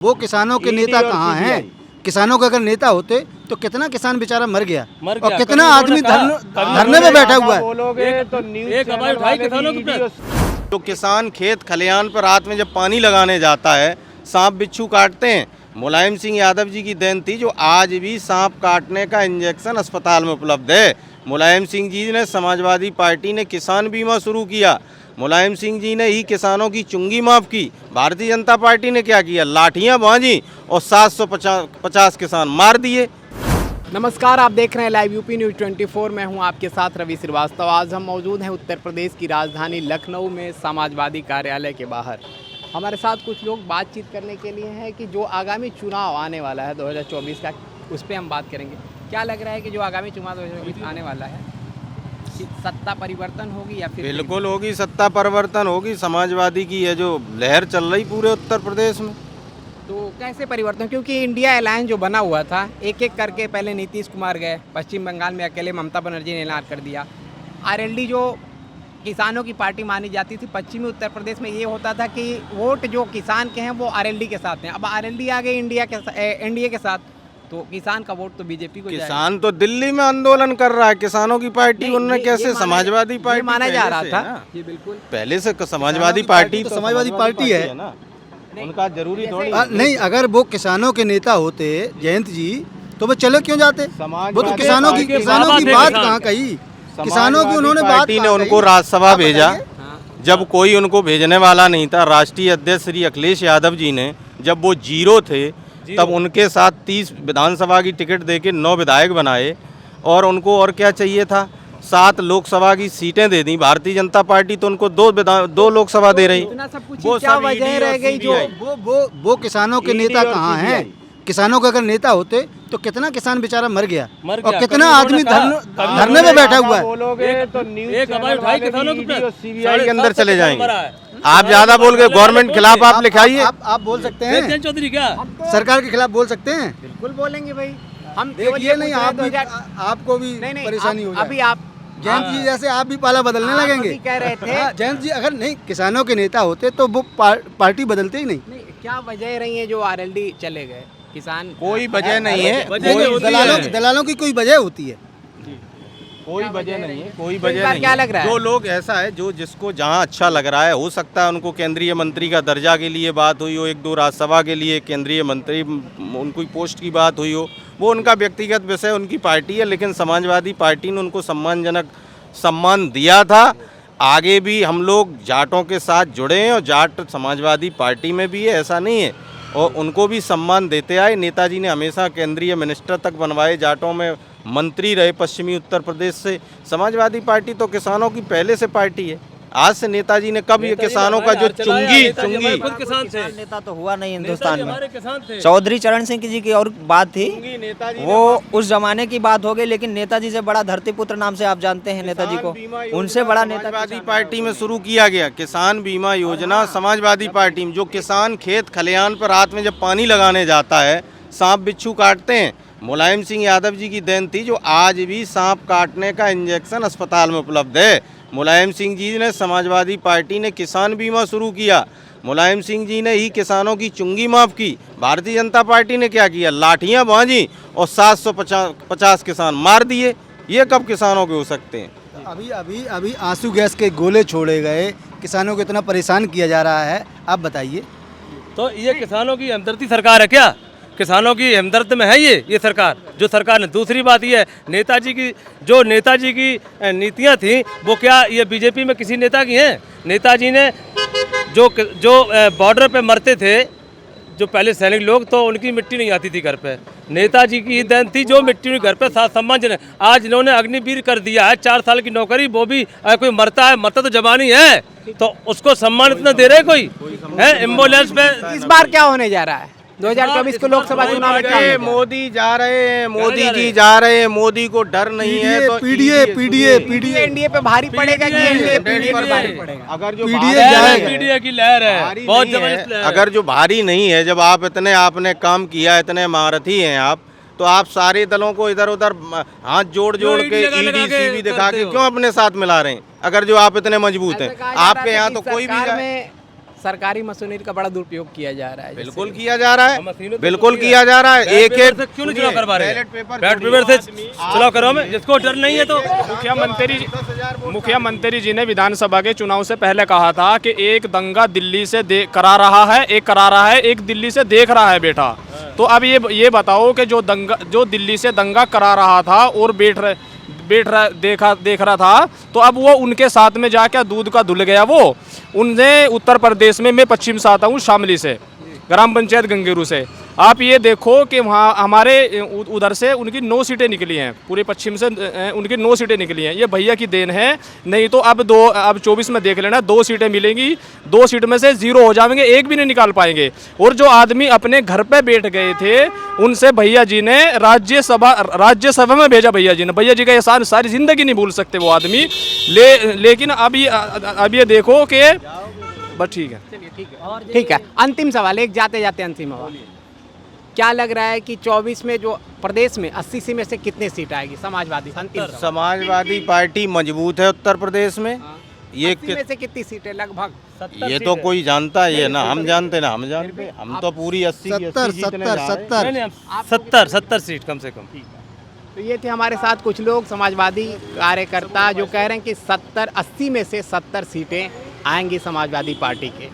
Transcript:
वो किसानों के नेता कहाँ हैं? किसानों के अगर नेता होते तो कितना किसान बेचारा मर गया और कितना आदमी धरने पे बैठा हुआ है। तो किसान खेत खलिहान पर रात में जब पानी लगाने जाता है सांप बिच्छू काटते हैं। मुलायम सिंह यादव जी की देन थी जो आज भी सांप काटने का इंजेक्शन अस्पताल में उपलब्ध है। मुलायम सिंह जी ने, समाजवादी पार्टी ने किसान बीमा शुरू किया। मुलायम सिंह जी ने ही किसानों की चुंगी माफ़ की। भारतीय जनता पार्टी ने क्या किया? लाठियां बांधी और 750 किसान मार दिए। नमस्कार, आप देख रहे हैं लाइव यूपी न्यूज़ 24। मैं हूं आपके साथ रवि श्रीवास्तव। आज हम मौजूद हैं उत्तर प्रदेश की राजधानी लखनऊ में समाजवादी कार्यालय के बाहर। हमारे साथ कुछ लोग बातचीत करने के लिए हैं कि जो आगामी चुनाव आने वाला है 2024 का, उस पर हम बात करेंगे। क्या लग रहा है कि जो आगामी चुनाव 2024 आने वाला है, सत्ता परिवर्तन होगी या फिर? बिल्कुल होगी, सत्ता परिवर्तन होगी। समाजवादी की है जो लहर चल रही पूरे उत्तर प्रदेश में। तो कैसे परिवर्तन? क्योंकि इंडिया अलायंस जो बना हुआ था, एक एक करके पहले नीतीश कुमार गए, पश्चिम बंगाल में अकेले ममता बनर्जी ने ऐलान कर दिया। आरएलडी जो किसानों की पार्टी मानी जाती थी, पश्चिमी उत्तर प्रदेश में ये होता था कि वोट जो किसान के हैं वो आरएलडी के साथ हैं। अब आरएलडी आ गई एनडीए के साथ, तो किसान का वोट तो बीजेपी को जाएगा। किसान तो दिल्ली में आंदोलन कर रहा है, किसानों की पार्टी उन्होंने कैसे समाजवादी पार्टी माना जा रहा था। ये बिल्कुल पहले से समाजवादी पार्टी तो समाजवादी पार्टी है ना, उनका जरूरी थोड़ी नहीं। अगर वो किसानों के नेता होते जयंत जी तो वो चले क्यों जाते? वो तो किसानों की बात कहाँ कही? किसानों की उन्होंने बात पार्टी ने उनको राज्यसभा भेजा जब कोई उनको भेजने वाला नहीं था। राष्ट्रीय अध्यक्ष श्री अखिलेश यादव जी ने, जब वो जीरो थे तब उनके साथ 30 विधानसभा की टिकट देके 9 विधायक बनाए और उनको और क्या चाहिए था? 7 लोकसभा की सीटें दे दी। भारतीय जनता पार्टी तो उनको 2 लोकसभा दे रही। वो क्या वजह रह गई? जो वो किसानों के नेता कहाँ हैं? किसानों के अगर नेता होते तो कितना किसान बेचारा मर गया और कितना आदमी धरने पे बैठा हुआ है। सीबीआई के अंदर चले जाएंगे। आप ज्यादा बोल गए, गवर्नमेंट खिलाफ आप लिखाइए। आप बोल सकते हैं चौधरी, क्या सरकार के खिलाफ बोल सकते हैं? बिल्कुल बोलेंगे भाई। हम देखिए नहीं, आपको भी परेशानी हो जाए। अभी आप जयंत जी जैसे आप भी पाला बदलने लगेंगे। कह रहे थे जयंत जी अगर नहीं किसानों के नेता होते तो वो पार्टी बदलते ही नहीं। क्या वजह रही है जो आरएलडी चले गए? किसान कोई वजह नहीं है, दलालों की कोई वजह होती है? कोई वजह नहीं है, कोई वजह नहीं। क्या लग रहा है? जो लोग ऐसा है जो जिसको जहां अच्छा लग रहा है, हो सकता है उनको केंद्रीय मंत्री का दर्जा के लिए बात हुई हो, 1-2 राज्यसभा के लिए केंद्रीय मंत्री उनकी पोस्ट की बात हुई हो, वो उनका व्यक्तिगत विषय, उनकी पार्टी है। लेकिन समाजवादी पार्टी ने उनको सम्मानजनक सम्मान दिया था। आगे भी हम लोग जाटों के साथ जुड़े हैं और जाट समाजवादी पार्टी में भी है, ऐसा नहीं है, और उनको भी सम्मान देते आए। नेताजी ने हमेशा केंद्रीय मिनिस्टर तक बनवाए, जाटों में मंत्री रहे पश्चिमी उत्तर प्रदेश से। समाजवादी पार्टी तो किसानों की पहले से पार्टी है। आज से नेताजी ने कब ये किसानों का जो चुंगी किसान नेता तो हुआ नहीं हिंदुस्तान में। चौधरी चरण सिंह जी की और बात थी, वो उस जमाने की बात हो गई। लेकिन नेताजी से बड़ा धरतीपुत्र नाम से आप जानते हैं नेताजी को, उनसे बड़ा नेता समाजवादी पार्टी में शुरू किया गया। किसान बीमा योजना समाजवादी पार्टी में, जो किसान खेत खलिहान पर रात में जब पानी लगाने जाता है सांप बिच्छू काटते हैं। मुलायम सिंह यादव जी की देन थी जो आज भी सांप काटने का इंजेक्शन अस्पताल में उपलब्ध है। मुलायम सिंह जी ने, समाजवादी पार्टी ने किसान बीमा शुरू किया। मुलायम सिंह जी ने ही किसानों की चुंगी माफ़ की। भारतीय जनता पार्टी ने क्या किया? लाठियां बांधी और 750 किसान मार दिए। ये कब किसानों के हो सकते हैं? अभी आंसू गैस के गोले छोड़े गए, किसानों को इतना परेशान किया जा रहा है, आप बताइए। तो ये किसानों की हमदर्दी सरकार है क्या? किसानों की हमदर्द में है ये सरकार, जो सरकार ने। दूसरी बात ये है, नेताजी की नीतियां थी वो क्या ये बीजेपी में किसी नेता की हैं? नेताजी ने जो बॉर्डर पे मरते थे जो पहले सैनिक लोग, तो उनकी मिट्टी नहीं आती थी घर पे। नेताजी की देन थी जो मिट्टी घर पे सम्मानजनक। आज इन्होंने अग्निवीर कर दिया है, 4 साल की नौकरी, वो भी कोई मरता तो जवानी है, तो उसको सम्मान इतना दे रहे कोई है? एम्बुलेंस पे इस बार क्या होने जा रहा है 2024 के लोकसभा चुनाव में? मोदी जा रहे हैं, मोदी जी जा रहे हैं, मोदी को डर नहीं है। तो पीडीए एनडीए पे भारी पड़ेगा कि एनडीए पर भारी पड़ेगा? अगर जो पीडीए की लहर है बहुत जबरदस्त, अगर जो भारी नहीं है, जब आप इतने आपने काम किया, इतने महारथी हैं आप, तो आप सारे दलों को इधर उधर हाथ जोड़ के ईडी सीबी दिखा के क्यों अपने साथ मिला रहे हैं? अगर जो आप इतने मजबूत हैं, आपके यहाँ तो कोई भी सरकारी मशीनरी का बड़ा दुरुपयोग किया जा रहा है। बिल्कुल किया जा रहा है, मशीनों तो बिल्कुल होती किया जा रहा है। एक एक क्यों नहीं चुनाव करवा रहे? बैलेट पेपर बैलेट पेपर से चुनाव करो में, जिसको डर नहीं है तो। मुख्यमंत्री जी ने विधानसभा के चुनाव से पहले कहा था कि एक दंगा दिल्ली से करा रहा है, एक दिल्ली से देख रहा है बेटा। तो अब ये बताओ कि जो दिल्ली से दंगा करा रहा था और देख रहा था, तो अब वो उनके साथ में जाकर दूध का धुल गया। वो उनने उत्तर प्रदेश में, मैं पश्चिम से आता हूँ, शामली से, ग्राम पंचायत गंगेरू से। आप ये देखो कि वहाँ हमारे उधर से उनकी 9 सीटें निकली हैं, पूरे पश्चिम से उनकी 9 सीटें निकली हैं। ये भैया की देन है, नहीं तो अब 24 में देख लेना, 2 सीटें मिलेंगी, 2 सीट में से 0 हो जाएंगे, एक भी नहीं निकाल पाएंगे। और जो आदमी अपने घर पे बैठ गए थे, उनसे भैया जी ने राज्यसभा में भेजा। भैया जी का एहसान सारी जिंदगी नहीं भूल सकते वो आदमी। लेकिन अब ये देखो कि बस ठीक है। ठीक है, अंतिम सवाल, एक जाते जाते अंतिम सवाल, क्या लग रहा है कि 24 में जो प्रदेश में 80 में से कितने सीट आएगी समाजवादी? अंतिम सवाल। समाजवादी पार्टी मजबूत है उत्तर प्रदेश में। ये 80 में से कितनी सीटें लगभग? ये तो कोई जानता है ना, हम जानते ना, हम तो पूरी 80 70 सीट कम से कम। तो ये थे हमारे साथ कुछ लोग समाजवादी कार्यकर्ता जो कह रहे हैं कि 70-80 में से 70 सीटें आएंगी समाजवादी पार्टी के।